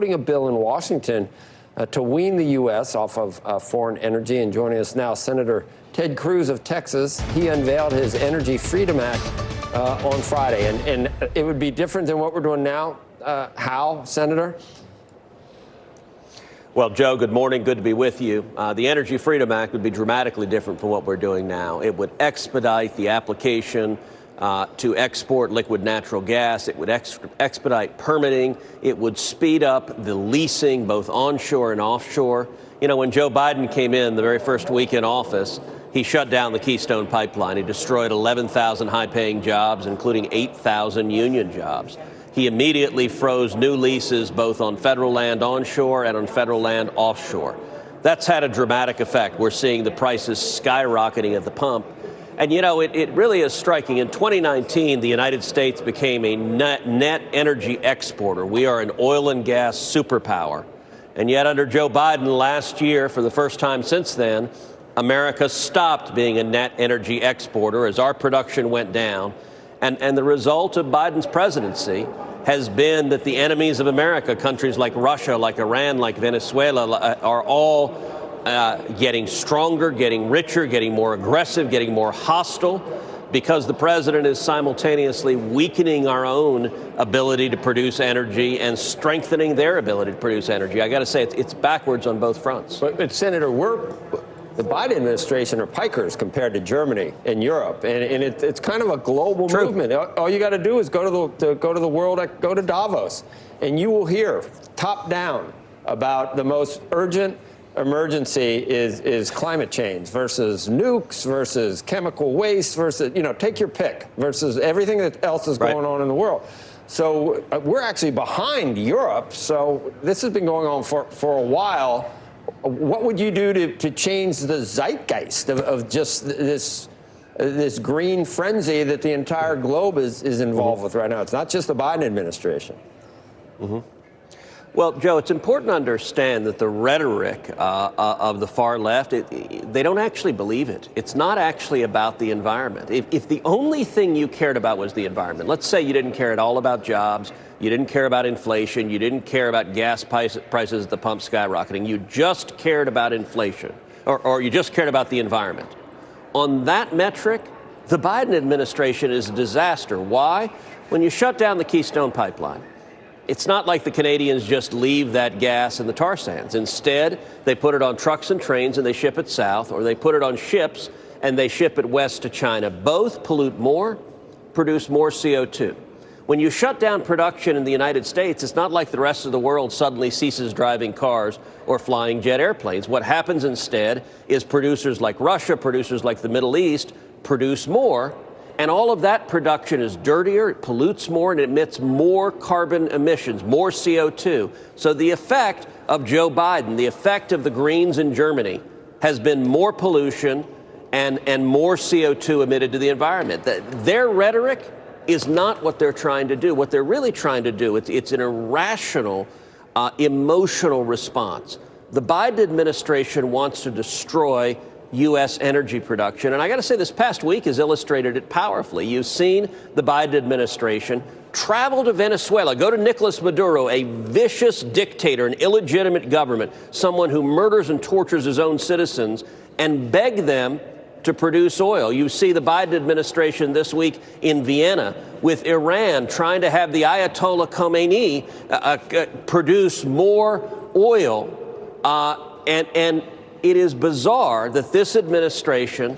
A bill in Washington to wean the U.S. off of foreign energy. And joining us now, Senator Ted Cruz of Texas. He unveiled his Energy Freedom Act on Friday. And it would be different than what we're doing now. How, Senator? Well, Joe, good morning. Good to be with you. The Energy Freedom Act would be dramatically different from what we're doing now. It would expedite the application to export liquid natural gas. It would expedite permitting. It would speed up the leasing, both onshore and offshore. You know, when Joe Biden came in the very first week in office, he shut down the Keystone Pipeline. He destroyed 11,000 high-paying jobs, including 8,000 union jobs. He immediately froze new leases both on federal land onshore and on federal land offshore. That's had a dramatic effect. We're seeing the prices skyrocketing at the pump. And, you know, it really is striking. In 2019, the United States became a net energy exporter. We are an oil and gas superpower. And yet under Joe Biden last year, for the first time since then, America stopped being a net energy exporter as our production went down. And the result of Biden's presidency has been that the enemies of America, countries like Russia, like Iran, like Venezuela, are all getting stronger, getting richer, getting more aggressive, getting more hostile, because the president is simultaneously weakening our own ability to produce energy and strengthening their ability to produce energy. I got to say, it's backwards on both fronts. But Senator, the Biden administration are pikers compared to Germany and Europe, and it's kind of a global movement. All you got to do is go to the world, go to Davos, and you will hear top down about the most urgent emergency is climate change versus nukes versus chemical waste versus, you know, take your pick, versus everything that else is going on in the world. So we're actually behind Europe. So this has been going on for a while. What would you do to change the zeitgeist of just this green frenzy that the entire globe is involved with right now? It's not just the Biden administration. Well, Joe, it's important to understand that the rhetoric of the far left, they don't actually believe it. It's not actually about the environment. If the only thing you cared about was the environment, let's say you didn't care at all about jobs, you didn't care about inflation, you didn't care about gas prices at the pump skyrocketing, you just cared about inflation, or you just cared about the environment. On that metric, the Biden administration is a disaster. Why? When you shut down the Keystone Pipeline, it's not like the Canadians just leave that gas in the tar sands. Instead, they put it on trucks and trains and they ship it south, or they put it on ships and they ship it west to China. Both pollute more, produce more CO2. When you shut down production in the United States, it's not like the rest of the world suddenly ceases driving cars or flying jet airplanes. What happens instead is producers like Russia, producers like the Middle East, produce more. And all of that production is dirtier, it pollutes more, and it emits more carbon emissions, more CO2. So the effect of Joe Biden, the effect of the Greens in Germany, has been more pollution and more CO2 emitted to the environment. Their rhetoric is not what they're trying to do. What they're really trying to do, it's an irrational, emotional response. The Biden administration wants to destroy U.S. energy production. And I got to say, this past week has illustrated it powerfully. You've seen the Biden administration travel to Venezuela, go to Nicolas Maduro, a vicious dictator, an illegitimate government, someone who murders and tortures his own citizens, and beg them to produce oil. You see the Biden administration this week in Vienna with Iran trying to have the Ayatollah Khomeini produce more oil, and it is bizarre that this administration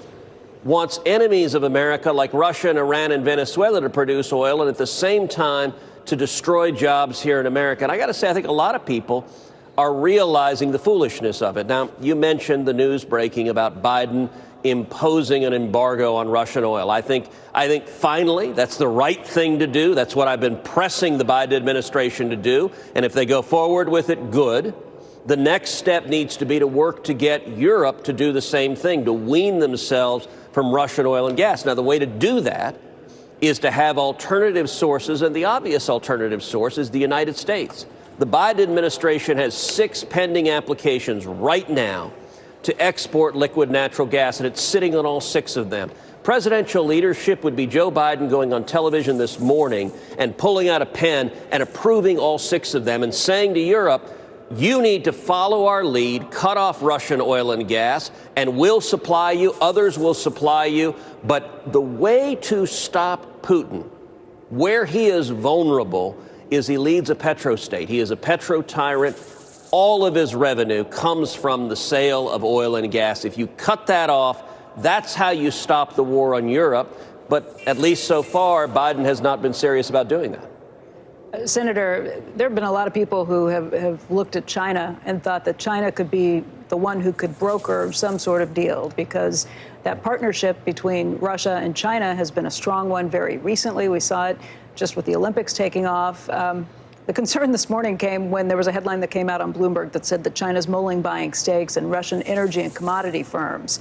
wants enemies of America like Russia and Iran and Venezuela to produce oil, and at the same time to destroy jobs here in America. And I got to say, I think a lot of people are realizing the foolishness of it. Now, you mentioned the news breaking about Biden imposing an embargo on Russian oil. I think finally that's the right thing to do. That's what I've been pressing the Biden administration to do. And if they go forward with it, good. The next step needs to be to work to get Europe to do the same thing, to wean themselves from Russian oil and gas. Now, the way to do that is to have alternative sources, and the obvious alternative source is the United States. The Biden administration has 6 pending applications right now to export liquid natural gas, and it's sitting on all 6 of them. Presidential leadership would be Joe Biden going on television this morning and pulling out a pen and approving all 6 of them and saying to Europe, you need to follow our lead, cut off Russian oil and gas, and we'll supply you, others will supply you. But the way to stop Putin, where he is vulnerable, is he leads a petrostate. He is a petro tyrant. All of his revenue comes from the sale of oil and gas. If you cut that off, that's how you stop the war on Europe. But at least so far, Biden has not been serious about doing that. Senator, there have been a lot of people who have looked at China and thought that China could be the one who could broker some sort of deal, because that partnership between Russia and China has been a strong one very recently. We saw it just with the Olympics taking off. The concern this morning came when there was a headline that came out on Bloomberg that said that China's mulling buying stakes in Russian energy and commodity firms.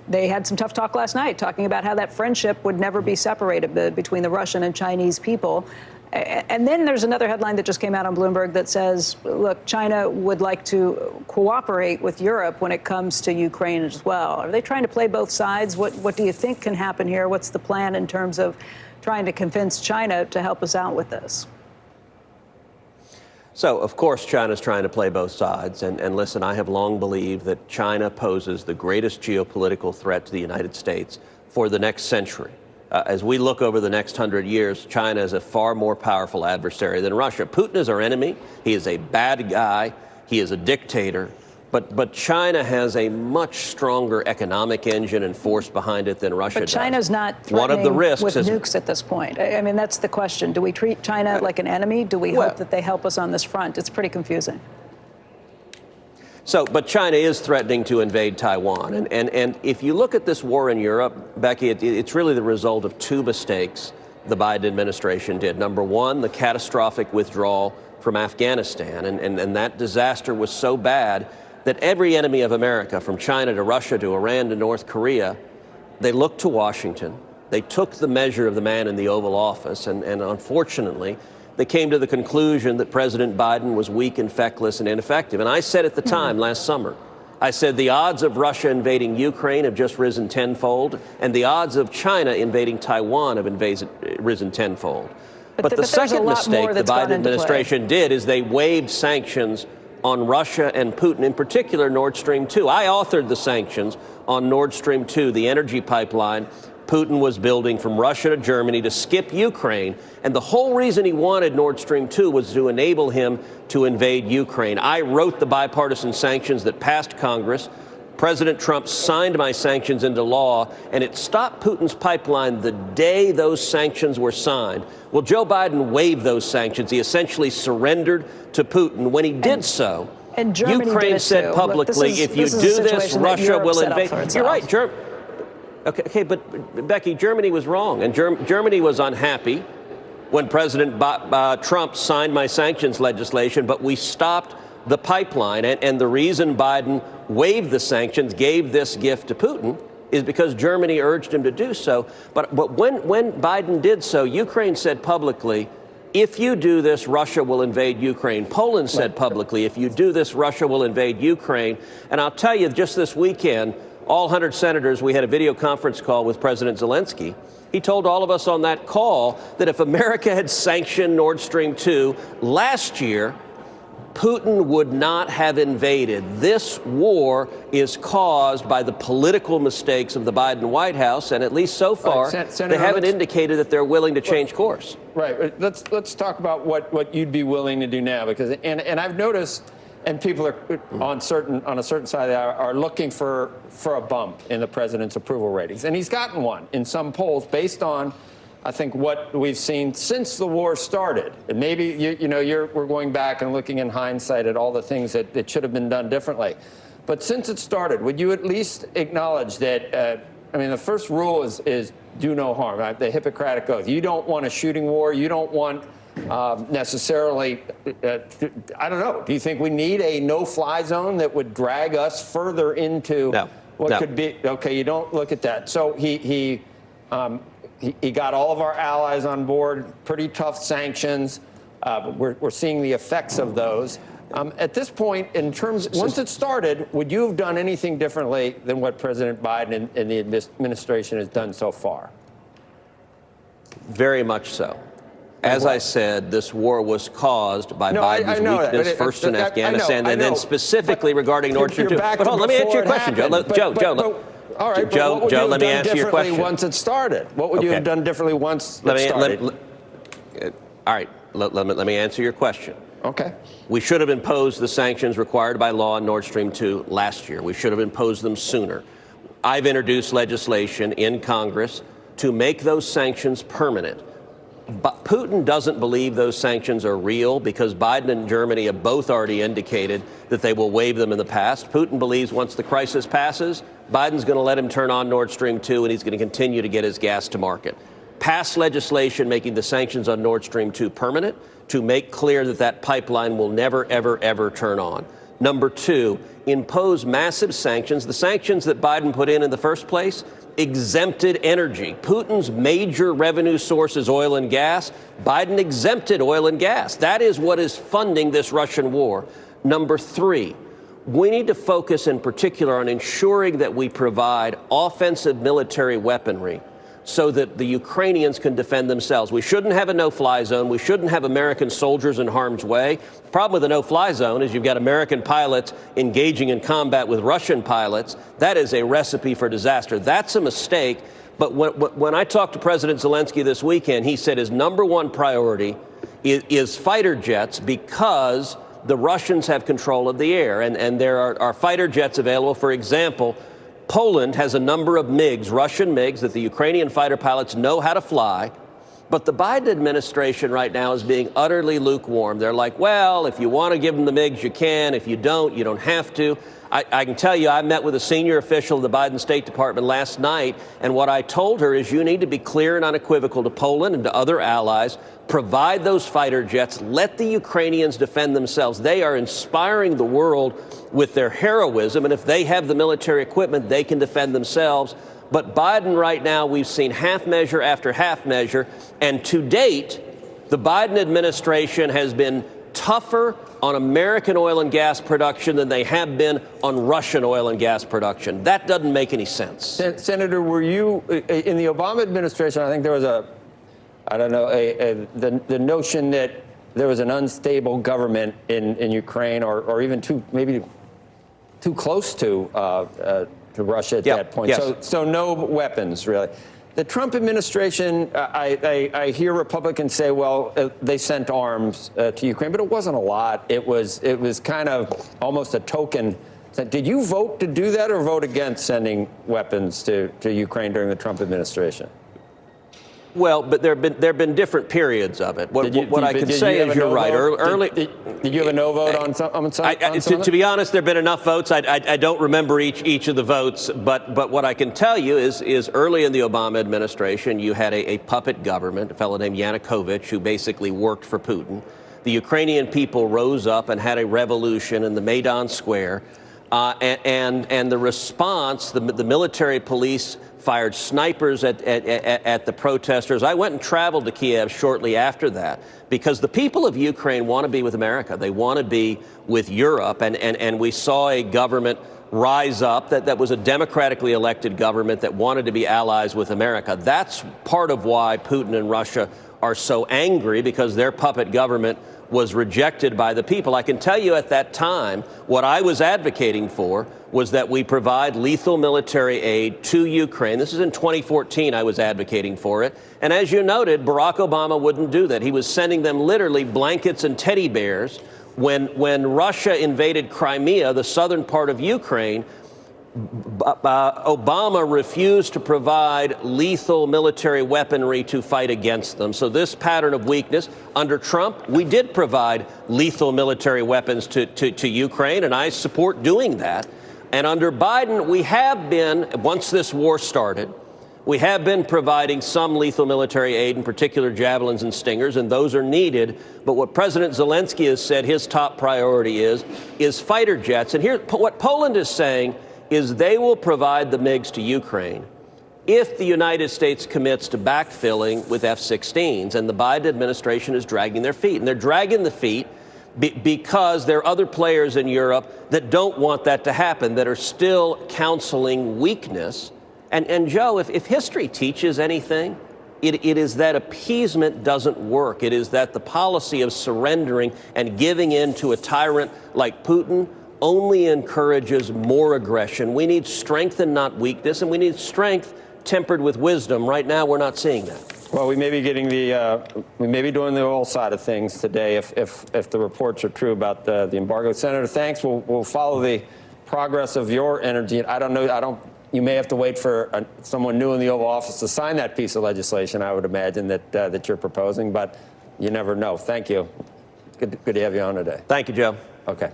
They had some tough talk last night, talking about how that friendship would never be separated between the Russian and Chinese people. And then there's another headline that just came out on Bloomberg that says, look, China would like to cooperate with Europe when it comes to Ukraine as well. Are they trying to play both sides? What do you think can happen here? What's the plan in terms of trying to convince China to help us out with this? So, of course, China's trying to play both sides. And listen, I have long believed that China poses the greatest geopolitical threat to the United States for the next century. As we look over the next 100 years, China is a far more powerful adversary than Russia. Putin is our enemy. He is a bad guy. He is a dictator. But China has a much stronger economic engine and force behind it than Russia does. But China's not threatening with nukes at this point. I mean, that's the question. Do we treat China like an enemy? Do we hope that they help us on this front? It's pretty confusing. But China is threatening to invade Taiwan. And if you look at this war in Europe, Becky, it's really the result of 2 mistakes the Biden administration did. Number one, the catastrophic withdrawal from Afghanistan. And that disaster was so bad that every enemy of America, from China to Russia to Iran to North Korea, they looked to Washington. They took the measure of the man in the Oval Office. And unfortunately, they came to the conclusion that President Biden was weak and feckless and ineffective. And I said at the time last summer, I said the odds of Russia invading Ukraine have just risen tenfold, and the odds of China invading Taiwan have risen tenfold. But the second mistake the Biden administration did is they waived sanctions on Russia and Putin, in particular Nord Stream 2. I authored the sanctions on Nord Stream 2, the energy pipeline Putin was building from Russia to Germany to skip Ukraine. And the whole reason he wanted Nord Stream 2 was to enable him to invade Ukraine. I wrote the bipartisan sanctions that passed Congress. President Trump signed my sanctions into law, and it stopped Putin's pipeline the day those sanctions were signed. Well, Joe Biden waived those sanctions. He essentially surrendered to Putin. When he did so, Ukraine said publicly, if you do this, Russia will invade. You're right, Okay, but Becky, Germany was wrong, and Germany was unhappy when President Trump signed my sanctions legislation, but we stopped the pipeline, and the reason Biden waived the sanctions, gave this gift to Putin, is because Germany urged him to do so. But when Biden did so, Ukraine said publicly, if you do this, Russia will invade Ukraine. Poland said publicly, if you do this, Russia will invade Ukraine. And I'll tell you, just this weekend, all 100 senators, we had a video conference call with President Zelensky. He told all of us on that call that if America had sanctioned Nord Stream 2 last year, Putin would not have invaded. This war is caused by the political mistakes of the Biden White House, and at least so far, they haven't indicated that they're willing to change course. Right. Let's talk about what you'd be willing to do now, because and I've noticed, and people are on a certain side are looking for a bump in the president's approval ratings, and he's gotten one in some polls based on, I think, what we've seen since the war started. And maybe we're going back and looking in hindsight at all the things that should have been done differently. But since it started, would you at least acknowledge that? The first rule is do no harm. Right? The Hippocratic Oath. You don't want a shooting war. You don't want necessarily. I don't know. Do you think we need a no-fly zone that would drag us further into what could be? Okay, you don't look at that. So he got all of our allies on board, pretty tough sanctions. We're seeing the effects of those. At this point, in terms, once it started, would you have done anything differently than what President Biden and the administration has done so far? Very much so. As I said, this war was caused by Biden's weakness, first in Afghanistan, and then specifically regarding Nord Stream 2. But hold on, let me answer your question, Joe. All right, Joe, let me answer your question. Once it started, what would you have done differently once it started? All right, let me answer your question. Okay. We should have imposed the sanctions required by law on Nord Stream 2 last year. We should have imposed them sooner. I've introduced legislation in Congress to make those sanctions permanent. But Putin doesn't believe those sanctions are real because Biden and Germany have both already indicated that they will waive them in the past. Putin believes once the crisis passes, Biden's going to let him turn on Nord Stream 2 and he's going to continue to get his gas to market. Pass legislation making the sanctions on Nord Stream 2 permanent to make clear that that pipeline will never, ever, ever turn on. Number two, impose massive sanctions. The sanctions that Biden put in the first place exempted energy. Putin's major revenue source is oil and gas. Biden exempted oil and gas. That is what is funding this Russian war. Number three, we need to focus in particular on ensuring that we provide offensive military weaponry so that the Ukrainians can defend themselves. We shouldn't have a no-fly zone. We shouldn't have American soldiers in harm's way. The problem with a no-fly zone is you've got American pilots engaging in combat with Russian pilots. That is a recipe for disaster. That's a mistake. But when I talked to President Zelensky this weekend, he said his number one priority is fighter jets because the Russians have control of the air. And there are fighter jets available. For example, Poland has a number of MiGs, Russian MiGs, that the Ukrainian fighter pilots know how to fly. But the Biden administration right now is being utterly lukewarm. They're like, well, if you want to give them the MiGs, you can. If you don't have to. I can tell you, I met with a senior official of the Biden State Department last night, and what I told her is you need to be clear and unequivocal to Poland and to other allies. Provide those fighter jets. Let the Ukrainians defend themselves. They are inspiring the world with their heroism, and if they have the military equipment, they can defend themselves. But Biden right now, we've seen half measure after half measure, and to date, the Biden administration has been tougher on American oil and gas production than they have been on Russian oil and gas production. That doesn't make any sense. Senator, were you, in the Obama administration, I think there was the notion that there was an unstable government in Ukraine or even maybe too close to Russia at that point. Yes. So no weapons, really. The Trump administration, I hear Republicans say, well, they sent arms to Ukraine, but it wasn't a lot. It was kind of almost a token. Did you vote to do that or vote against sending weapons to Ukraine during the Trump administration? Well, but there have been different periods of it. What I can say is you're right. Did you have a no vote on some? To be honest, there have been enough votes. I don't remember each of the votes, but what I can tell you is early in the Obama administration, you had a puppet government, a fellow named Yanukovych, who basically worked for Putin. The Ukrainian people rose up and had a revolution in the Maidan Square, and the response, the military police fired snipers at the protesters. I went and traveled to Kiev shortly after that because the people of Ukraine want to be with America. They want to be with Europe. And we saw a government rise up that was a democratically elected government that wanted to be allies with America. That's part of why Putin and Russia are so angry, because their puppet government was rejected by the people. I can tell you at that time, what I was advocating for was that we provide lethal military aid to Ukraine. This is in 2014, I was advocating for it. And as you noted, Barack Obama wouldn't do that. He was sending them literally blankets and teddy bears. When Russia invaded Crimea, the southern part of Ukraine, Obama refused to provide lethal military weaponry to fight against them. So this pattern of weakness, under Trump, we did provide lethal military weapons to Ukraine, and I support doing that. And under Biden, we have been, once this war started, we have been providing some lethal military aid, in particular javelins and stingers, and those are needed. But what President Zelensky has said his top priority is fighter jets. And here, what Poland is saying is they will provide the MiGs to Ukraine if the United States commits to backfilling with F-16s. And the Biden administration is dragging their feet. And they're dragging the feet because there are other players in Europe that don't want that to happen, that are still counseling weakness. And Joe, if history teaches anything, it is that appeasement doesn't work. It is that the policy of surrendering and giving in to a tyrant like Putin only encourages more aggression. We need strength and not weakness, and we need strength tempered with wisdom. Right now, we're not seeing that. Well, we may be getting we may be doing the oil side of things today if the reports are true about the embargo. Senator, thanks. We'll follow the progress of your energy. I don't know. You may have to wait for someone new in the Oval Office to sign that piece of legislation, I would imagine, that you're proposing, but you never know. Thank you. Good to have you on today. Thank you, Joe. Okay.